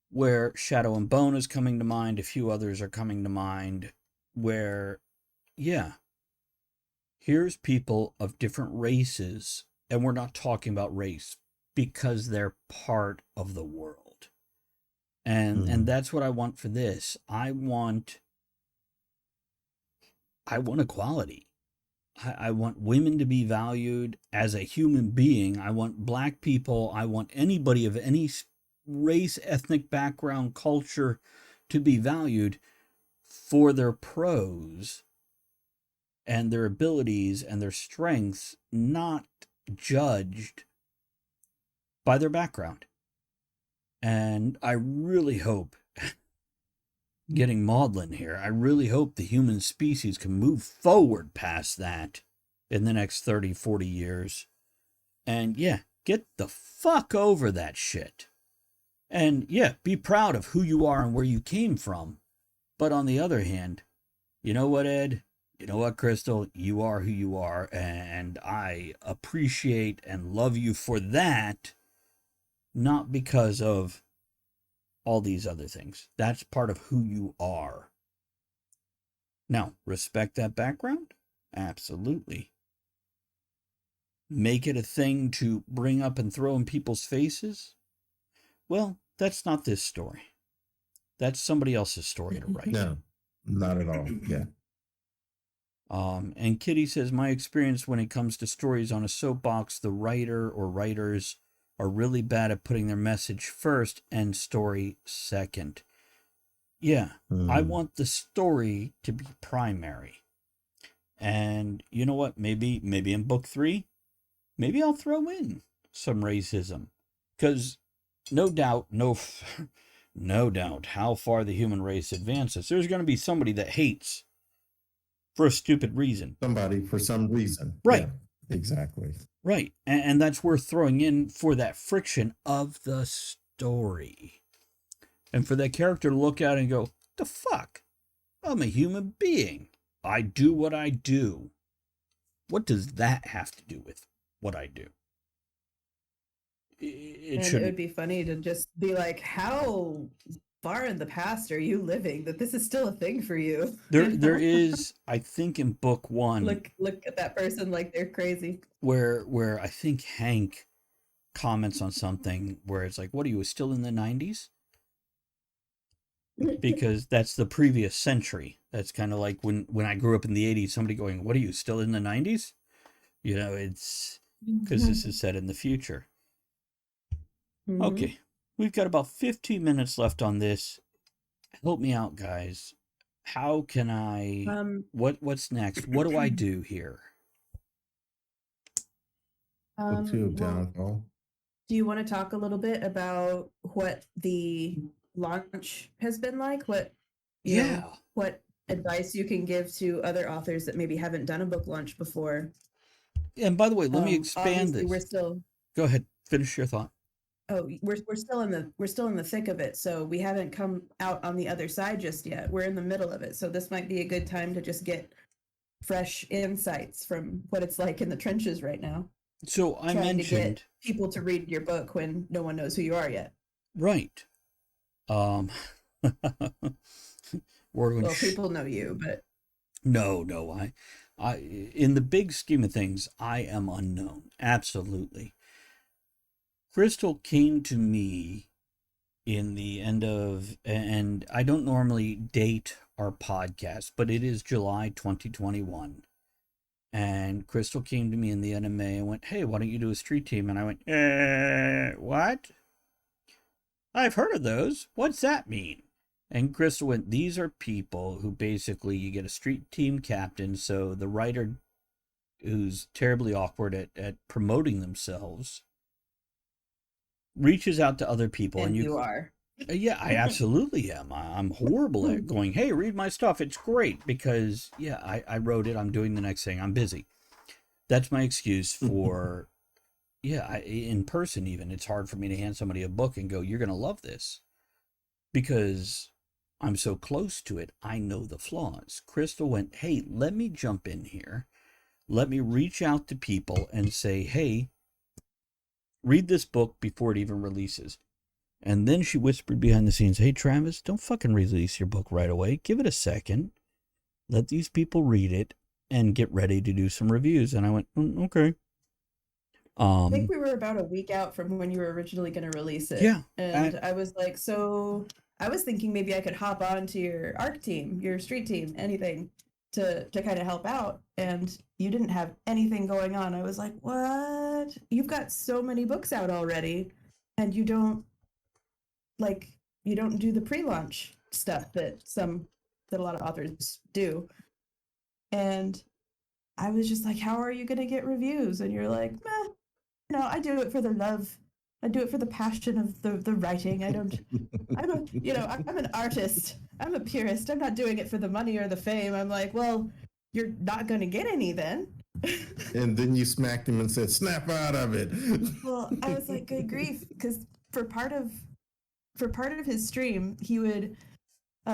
where Shadow and Bone is coming to mind, a few others are coming to mind, where, yeah, here's people of different races, and we're not talking about race because they're part of the world. And that's what I want for this. I want equality. I want women to be valued as a human being. I want black people. I want anybody of any race, ethnic background, culture to be valued for their pros and their abilities and their strengths, not judged by their background. And I really hope, getting maudlin here, I really hope the human species can move forward past that in the next 30, 40 years. And yeah, get the fuck over that shit. And yeah, be proud of who you are and where you came from. But on the other hand, you know what, Ed? You know what, Crystal? You are who you are, and I appreciate and love you for that, not because of all these other things. That's part of who you are. Now, respect that background? Absolutely. make it a thing to bring up and throw in people's faces? Well, that's not this story. That's somebody else's story to write. No, not at all. Yeah. And Kitty says, my experience when it comes to stories on a soapbox, the writer or writers are really bad at putting their message first and story second. Yeah, I want the story to be primary. And you know what? Maybe in book 3, maybe I'll throw in some racism. Because no doubt how far the human race advances, there's going to be somebody that hates for a stupid reason. Somebody for some reason. Right. Yeah, exactly. Right. And that's worth throwing in for that friction of the story. And for that character to look at it and go, the fuck? I'm a human being. I do what I do. What does that have to do with what I do? It would be funny to just be like, how far in the past are you living that this is still a thing for you? There is, I think in book 1. Look at that person like they're crazy. Where I think Hank comments on something where it's like, what are you, still in the 90s? Because that's the previous century. That's kind of like when I grew up in the 80s, somebody going, what are you, still in the 90s? You know, it's because this is set in the future. Mm-hmm. Okay, we've got about 15 minutes left on this. Help me out, guys. How can I, what's next? What do I do here? Book 2 of Downfall. Do you want to talk a little bit about what the launch has been like? What advice you can give to other authors that maybe haven't done a book launch before? Yeah, and by the way, let me expand this. We're still. Go ahead, finish your thought. Oh, we're still in the thick of it, so we haven't come out on the other side just yet. We're in the middle of it, so this might be a good time to just get fresh insights from what it's like in the trenches right now. So I mentioned to get people to read your book when no one knows who you are yet. Right. Well, people know you, but no, I in the big scheme of things, I am unknown. Absolutely. Crystal came to me in the end of, and I don't normally date our podcast, but it is July 2021. And Crystal came to me in the NMA and went, hey, why don't you do a street team? And I went, what? I've heard of those. What's that mean? And Crystal went, these are people who basically you get a street team captain. So the writer who's terribly awkward at promoting themselves reaches out to other people. And you are. Yeah, I absolutely am. I'm horrible at going, hey, read my stuff. It's great because, yeah, I wrote it. I'm doing the next thing. I'm busy. That's my excuse for, in person even. It's hard for me to hand somebody a book and go, you're going to love this. Because I'm so close to it, I know the flaws. Crystal went, hey, let me jump in here. Let me reach out to people and say, hey, read this book before it even releases. And then she whispered behind the scenes, hey, Travis, don't fucking release your book right away. Give it a second. Let these people read it and get ready to do some reviews. And I went, okay. I think we were about a week out from when you were originally going to release it. Yeah. And I was like, so I was thinking maybe I could hop on to your ARC team, your street team, anything to kind of help out. And you didn't have anything going on. I was like, what? You've got so many books out already. And you don't do the pre-launch stuff that a lot of authors do. And I was just like, how are you going to get reviews? And you're like, I do it for the love. I do it for the passion of the writing. I'm an artist. I'm a purist. I'm not doing it for the money or the fame. I'm like, well, you're not going to get any then. And then you smacked him and said, snap out of it. Well, I was like, good grief. Because for part of his stream, he would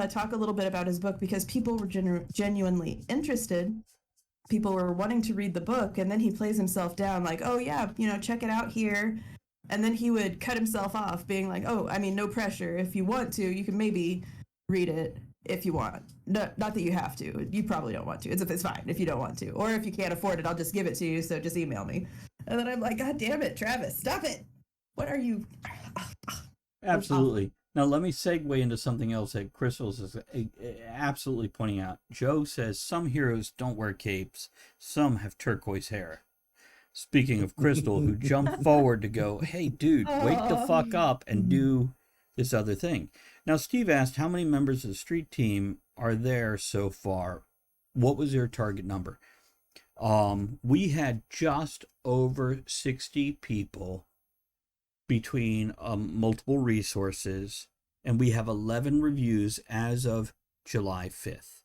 talk a little bit about his book because people were genuinely interested. People were wanting to read the book, and then he plays himself down like, oh yeah, check it out here. And then he would cut himself off being like, oh, I mean, no pressure. If you want to, you can maybe read it if you want. No, not that you have to. You probably don't want to. It's fine if you don't want to. Or if you can't afford it, I'll just give it to you, so just email me. And then I'm like, God damn it, Travis, stop it. What are you? Absolutely. Now, let me segue into something else that Crystal's is absolutely pointing out. Joe says some heroes don't wear capes, some have turquoise hair. Speaking of Crystal, who jumped forward to go, hey, dude, wake the fuck up and do this other thing. Now, Steve asked, how many members of the street team are there so far? What was their target number? We had just over 60 people between multiple resources, and we have 11 reviews as of July 5th.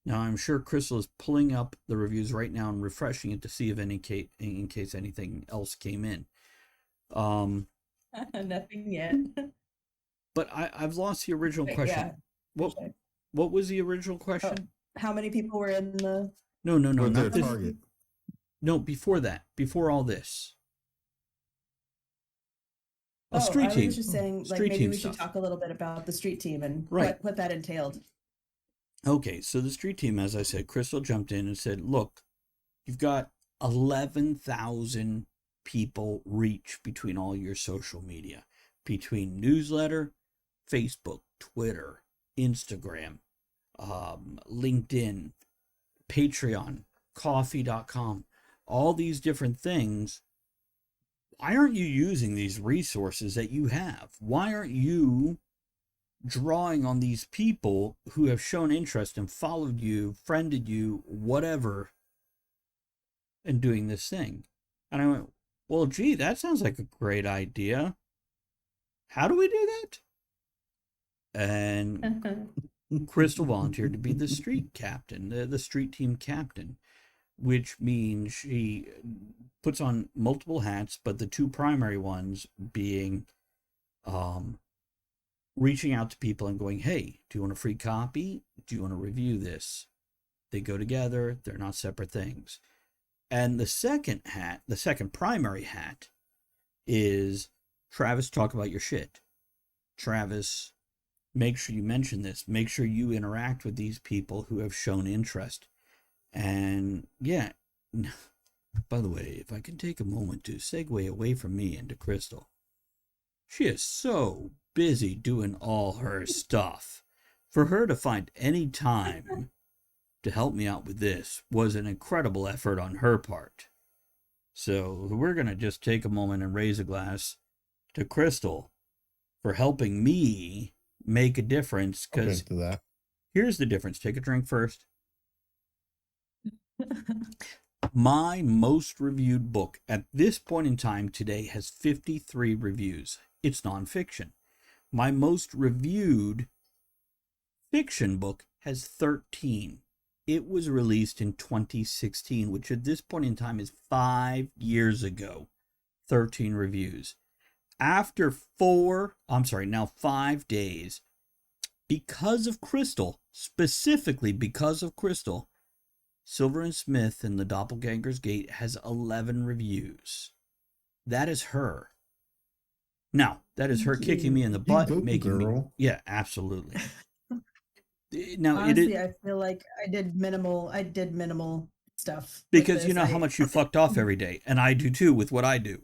Now, I'm sure Crystal is pulling up the reviews right now and refreshing it to see if in case anything else came in. Nothing yet. But I've lost the original question. Yeah. What was the original question? Oh, how many people were in the... No, What's their not this. target? No, before that, before all this. Street team. I was just saying, like, maybe we should stuff. talk a little bit about the street team and Right. what that entailed. Okay, so the street team, as I said, Crystal jumped in and said, look, you've got 11,000 people reach between all your social media, between newsletter, Facebook, Twitter, Instagram, LinkedIn, Patreon, coffee.com, all these different things. Why aren't you using these resources that you have? Why aren't you drawing on these people who have shown interest and followed you, friended you, whatever, and doing this thing? And I went, well, gee, that sounds like a great idea. How do we do that? And Crystal volunteered to be the street captain, the street team captain, which means she puts on multiple hats, but the two primary ones being reaching out to people and going, hey, do you want a free copy? Do you want to review this? They go together. They're not separate things. And the second hat, the second primary hat, is Travis, talk about your shit. Travis, make sure you mention this. Make sure you interact with these people who have shown interest. And yeah, by the way, if I can take a moment to segue away from me into Crystal. She is so busy doing all her stuff. For her to find any time to help me out with this was an incredible effort on her part. So we're going to just take a moment and raise a glass to Crystal for helping me make a difference. Because here's the difference. Take a drink first. My most reviewed book at this point in time today has 53 reviews. It's nonfiction. My most reviewed fiction book has 13. It was released in 2016, which at this point in time is 5 years ago. 13 reviews. After 5 days, because of Crystal, specifically because of Crystal, Silver and Smith and the Doppelganger's Gate has 11 reviews. That is her. Now, that is her kicking me in the butt, making me... Yeah, absolutely. Now, honestly, I feel like I did minimal stuff. Because you know how much you fucked off every day, and I do too with what I do.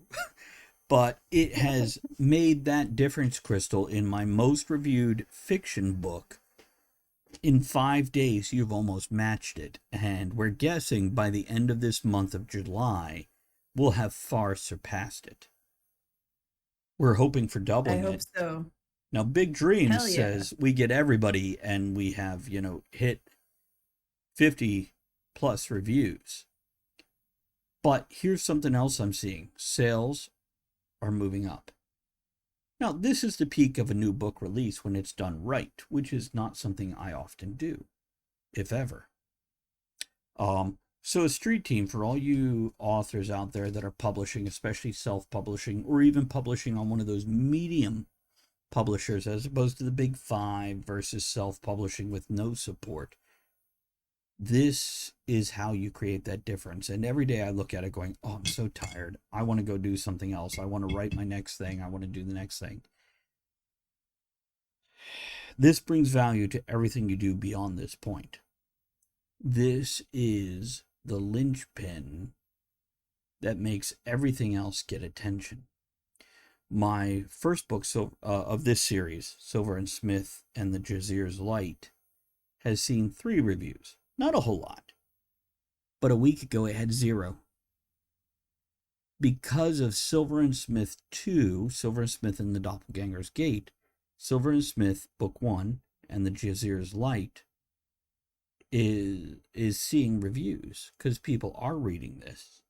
But it has made that difference, Crystal, in my most reviewed fiction book. In 5 days, you've almost matched it, and we're guessing by the end of this month of July, we'll have far surpassed it. We're hoping for doubling it. I hope so. Now, Big Dreams says we get everybody, and we have, hit 50 plus reviews. But here's something else I'm seeing. Sales are moving up. Now, this is the peak of a new book release when it's done right, which is not something I often do, if ever. So a street team, for all you authors out there that are publishing, especially self-publishing, or even publishing on one of those medium publishers, as opposed to the big five versus self-publishing with no support, this is how you create that difference. And every day I look at it going, oh, I'm so tired. I want to go do something else. I want to write my next thing. I want to do the next thing. This brings value to everything you do beyond this point. This is the linchpin that makes everything else get attention. My first book of this series, Silver and Smith and the Jazir's Light, has seen 3 reviews. Not a whole lot. But a week ago it had 0. Because of Silver and Smith 2, Silver and Smith and the Doppelganger's Gate, Silver and Smith Book 1 and the Jazir's Light is seeing reviews because people are reading this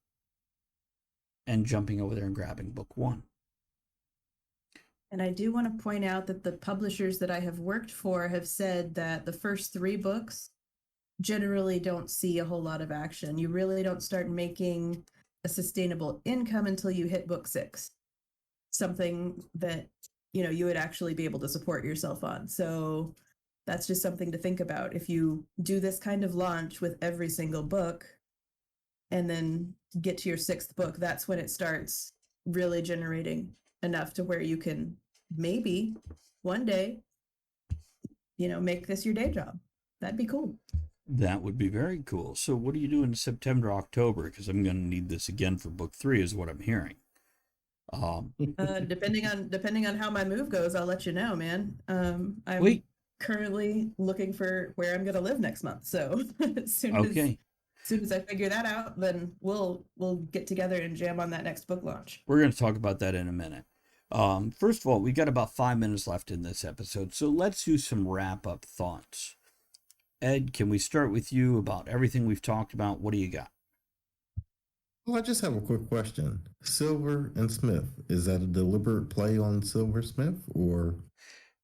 and jumping over there and grabbing Book 1. And I do want to point out that the publishers that I have worked for have said that the first 3 books generally don't see a whole lot of action. You really don't start making a sustainable income until you hit book 6. Something that, you would actually be able to support yourself on. So that's just something to think about. If you do this kind of launch with every single book and then get to your 6th book, that's when it starts really generating enough to where you can maybe one day, make this your day job. That'd be cool. That would be very cool. So what do you do in September, October? Because I'm going to need this again for book 3 is what I'm hearing. Depending on how my move goes, I'll let you know, man. I'm currently looking for where I'm going to live next month. So as soon as I figure that out, then we'll get together and jam on that next book launch. We're going to talk about that in a minute. First of all, we got about 5 minutes left in this episode, so let's do some wrap-up thoughts. Ed, can we start with you about everything we've talked about? What do you got? Well, I just have a quick question. Silver and Smith, is that a deliberate play on Silversmith, or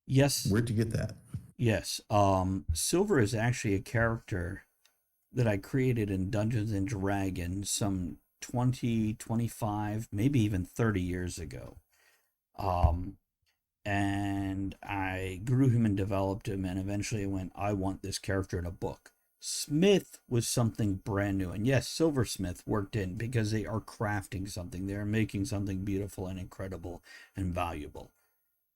yes? Where'd you get that? Yes. Silver is actually a character that I created in Dungeons and Dragons some 20, 25, maybe even 30 years ago. And I grew him and developed him, and eventually I went, I want this character in a book. Smith was something brand new, and yes, Silversmith worked in because they are crafting something. They're making something beautiful and incredible and valuable.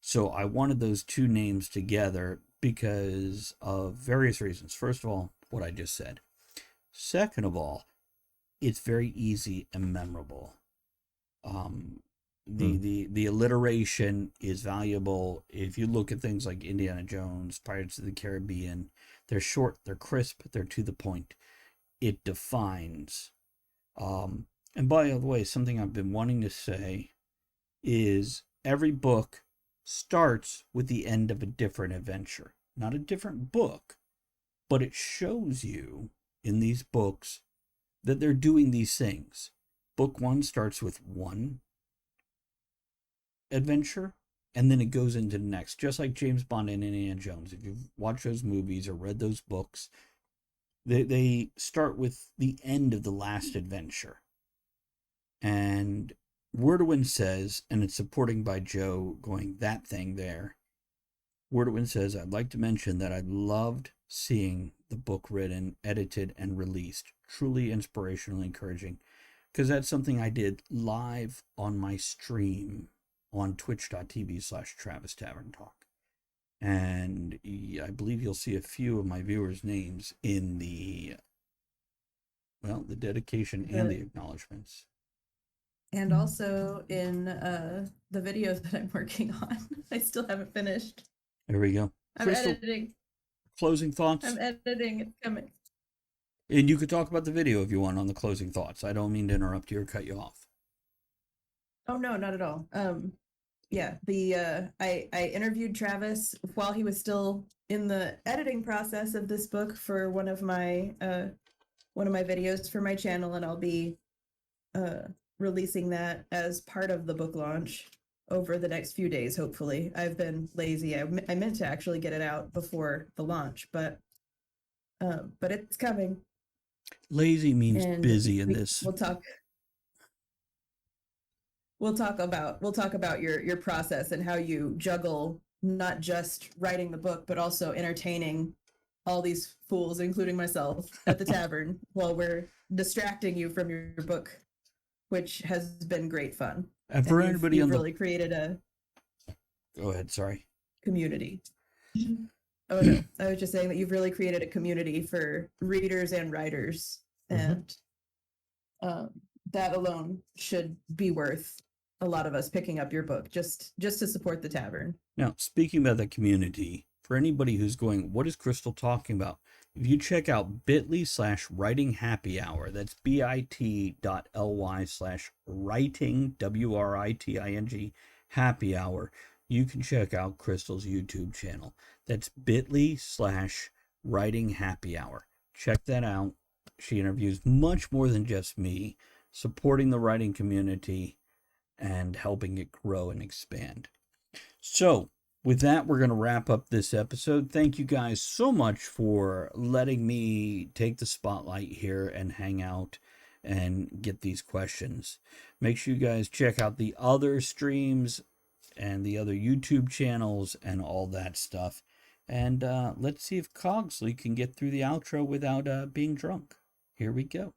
So I wanted those 2 names together because of various reasons. First of all, what I just said. Second of all, it's very easy and memorable. The alliteration is valuable. If you look at things like Indiana Jones, Pirates of the Caribbean, they're short, they're crisp, they're to the point. It defines. And by the way, something I've been wanting to say is every book starts with the end of a different adventure. Not a different book, but it shows you in these books that they're doing these things. Book 1 starts with 1 adventure, and then it goes into the next, just like James Bond and Indiana Jones. If you've watched those movies or read those books, they start with the end of the last adventure. And Wordwin says, and it's supporting by Joe going, that thing there. Wordwin says, I'd like to mention that I loved seeing the book written, edited, and released. Truly inspirational, encouraging. Because that's something I did live on my stream on twitch.tv/Travis Tavern Talk. And I believe you'll see a few of my viewers' names in the dedication and the acknowledgments. And also in the videos that I'm working on. I still haven't finished. There we go. I'm Crystal, editing. closing thoughts? I'm editing. It's coming. And you could talk about the video if you want on the closing thoughts. I don't mean to interrupt you or cut you off. Oh, no, not at all. Yeah, I interviewed Travis while he was still in the editing process of this book for one of my videos for my channel, and I'll be releasing that as part of the book launch over the next few days, hopefully. I've been lazy. I meant to actually get it out before the launch, but it's coming. Lazy means And busy in this. We'll talk about your process and how you juggle not just writing the book, but also entertaining all these fools, including myself, at the tavern while we're distracting you from your book, which has been great fun. And for anybody you've really created a... Go ahead, sorry. Community. Oh, no. I was just saying that you've really created a community for readers and writers. And that alone should be worth a lot of us picking up your book just to support the tavern. Now, speaking about the community, for anybody who's going, what is Crystal talking about? If you check out bit.ly/writing happy hour, that's bit.ly/writing, WRITING, happy hour, you can check out Crystal's YouTube channel. That's bit.ly/writing happy hour. Check that out. She interviews much more than just me, supporting the writing community and helping it grow and expand. So, with that, we're going to wrap up this episode. Thank you guys so much for letting me take the spotlight here and hang out and get these questions. Make sure you guys check out the other streams and the other YouTube channels and all that stuff. And let's see if Cogsley can get through the outro without being drunk. Here we go.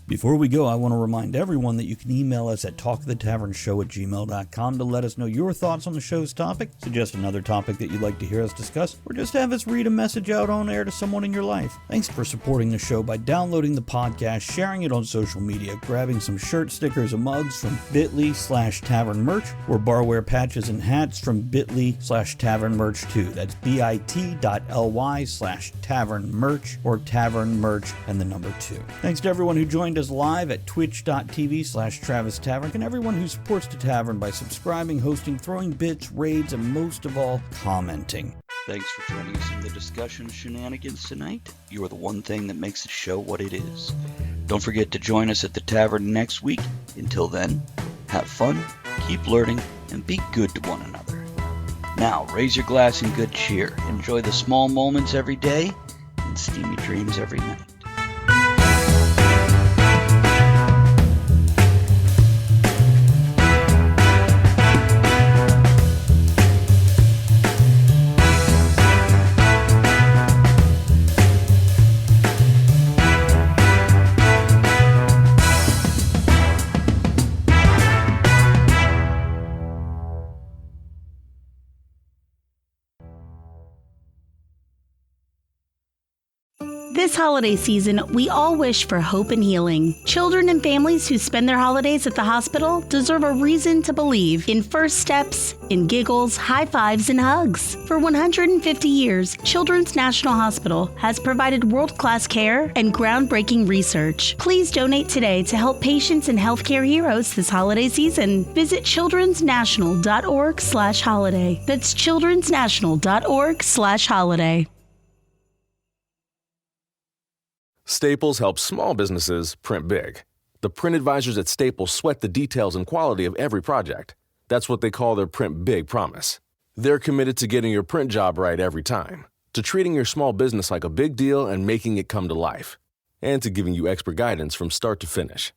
Before we go, I want to remind everyone that you can email us at talkthetavernshow@gmail.com to let us know your thoughts on the show's topic, suggest another topic that you'd like to hear us discuss, or just have us read a message out on air to someone in your life. Thanks for supporting the show by downloading the podcast, sharing it on social media, grabbing some shirt stickers and mugs from bit.ly/tavern merch, or barware patches and hats from bit.ly/tavern merch too. That's bit.ly/tavern merch or tavern merch and the number 2. Thanks to everyone who joined us live at twitch.tv/Travis Tavern, and everyone who supports the tavern by subscribing, hosting, throwing bits, raids, and most of all, commenting. Thanks for joining us in the discussion shenanigans tonight. You are the one thing that makes the show what it is. Don't forget to join us at the tavern next week. Until then, have fun, keep learning, and be good to one another. Now, raise your glass in good cheer. Enjoy the small moments every day and steamy dreams every night. This holiday season, we all wish for hope and healing. Children and families who spend their holidays at the hospital deserve a reason to believe in first steps, in giggles, high fives, and hugs. For 150 years, Children's National Hospital has provided world-class care and groundbreaking research. Please donate today to help patients and healthcare heroes this holiday season. Visit childrensnational.org/holiday. That's childrensnational.org/holiday. Staples helps small businesses print big. The print advisors at Staples sweat the details and quality of every project. That's what they call their Print Big promise. They're committed to getting your print job right every time, to treating your small business like a big deal and making it come to life, and to giving you expert guidance from start to finish.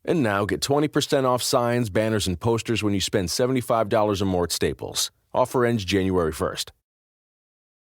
And now get 20% off signs, banners, and posters when you spend $75 or more at Staples. Offer ends January 1st.